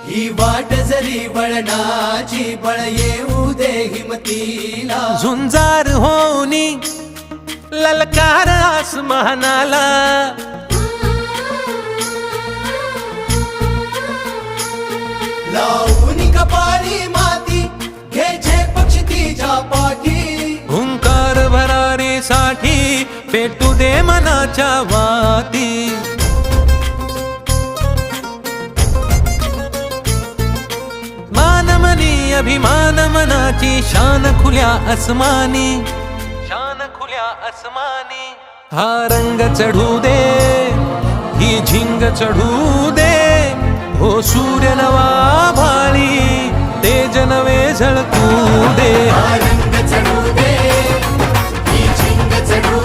ही वाट जरी वळणाची बळ येऊ दे हिमतीला झुंजार होनी ललकार आसमानाला लावून कपाळी माती घ्यायचे पक्षी तिच्या पाठी हुंकार भरारीसाठी पेटू दे मनाच्या वाती मानमनी अभिमान मनाची शान खुल्या आसमानी शान खुल्या आसमानी हा रंग चढू दे ही झिंग चढू दे हो सूर्य नवा भाळी तेज नवे झळकू दे रंग चढू दे ही झिंग चढू